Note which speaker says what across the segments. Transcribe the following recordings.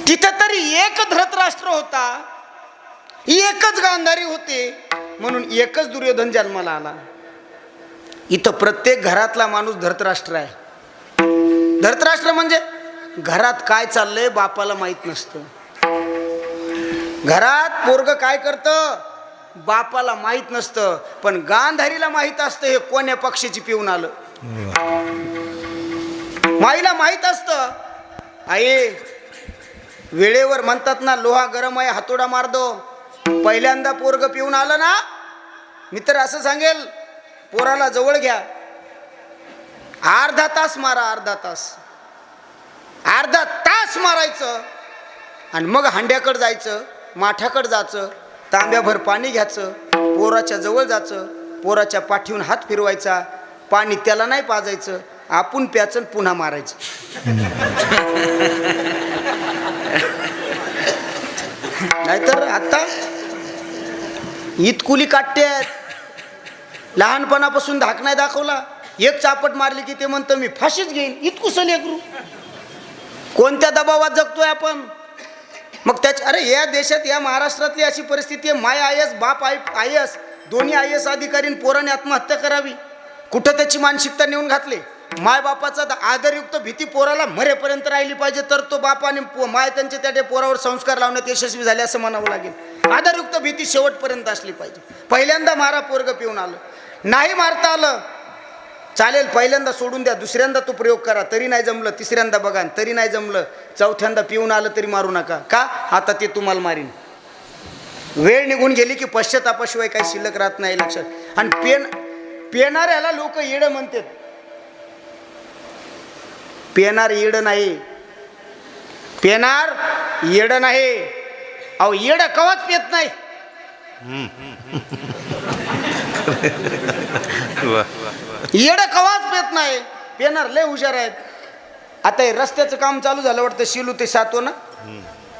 Speaker 1: तिथं तरी एक धृतराष्ट्र होता, एकच गांधारी होते, म्हणून एकच दुर्योधन जन्माला आला. इथं प्रत्येक घरातला माणूस धृतराष्ट्र आहे. धृतराष्ट्र म्हणजे घरात काय चाललंय बापाला माहित नसतं. घरात पोरग काय करतं बापाला माहित नसतं, पण गांधारीला माहित असतं हे कोण्या पक्षाची पिऊन आलं. माईला माहित असतं. आई वेळेवर म्हणतात ना, लोहा गरम आहे हातोडा मार दो. पहिल्यांदा पोरग पिऊन आलं ना, मी तर असं सांगेल पोराला जवळ घ्या, अर्धा तास मारा, अर्धा तास मारायचं आणि मग हांड्याकडे जायचं, माठाकडे जायचं, तांब्याभर पाणी घ्यायचं, पोराच्या जवळ जायचं, पोराच्या पाठीवून हात फिरवायचा, पाणी त्याला नाही पाजायचं, आपण प्याचं पुन्हा मारायचं. नाहीतर आता इतकुली काटतेत. लहानपणापासून धाक नाही दाखवला, एक चापट मारली की ते म्हणतं मी फाशीच घेईन. इतकुसं लेकरू कोणत्या दबावात जगतोय आपण. मग त्याच्या अरे या देशात या महाराष्ट्रातली अशी परिस्थिती आहे, माय आय एस बाप आय एस, दोन्ही आय एस अधिकारीन पोराने आत्महत्या करावी. कुठं त्याची मानसिकता नेऊन घातली. माय बापाचा आदरयुक्त भीती पोराला मरेपर्यंत राहिली पाहिजे, तर तो बापाने माय त्यांचे त्या पोरावर संस्कार लावण्यात यशस्वी झाले असं म्हणावं लागेल. आदरयुक्त भीती शेवटपर्यंत असली पाहिजे. पहिल्यांदा मारा, पोरग पिऊन आलं, नाही मारता आलं चालेल, पहिल्यांदा सोडून द्या, दुसऱ्यांदा तो प्रयोग करा, तरी नाही जमलं, तिसऱ्यांदा बघा, तरी नाही जमलं, चौथ्यांदा पिऊन आलं तरी मारू नका. का? आता ते तुम्हाला मारीन. वेळ निघून गेली की पश्चातापाशिवाय काही शिल्लक राहत नाही लक्षात. आणि पेणाऱ्याला लोक येड म्हणतात. पेनार येड नाही, पेनार येड नाही. अहो येड कवाच पेत नाही. येड कवाच पेत नाही. पेनार लय हुशार आहेत. आता हे रस्त्याचं काम चालू झालं वाटतं, शिलू ते सातो ना,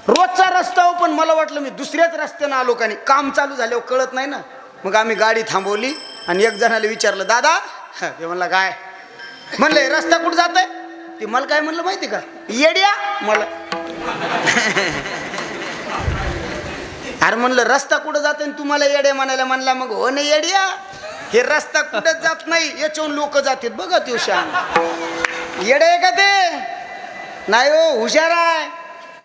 Speaker 1: रोजचा रस्ता हो, पण मला वाटलं मी दुसऱ्याच रस्त्यानं आलो का नाही. काम चालू झाल्यावर कळत नाही ना. मग आम्ही गाडी थांबवली आणि एक जणाला विचारलं, दादा ते म्हणला काय. म्हणलं रस्ता कुठं जात आहे. ते मला काय म्हणलं माहिती का, येड्या. मला अरे म्हणलं रस्ता कुठं जाते तुम्हाला येड्या म्हणायला. म्हणला मग हो ना येड्या, हे रस्ता कुठंच जात नाही, याच्याहून लोक जातात बघा. त्यो शान येडे आहे का ते? नाही हो, हुशार आहे.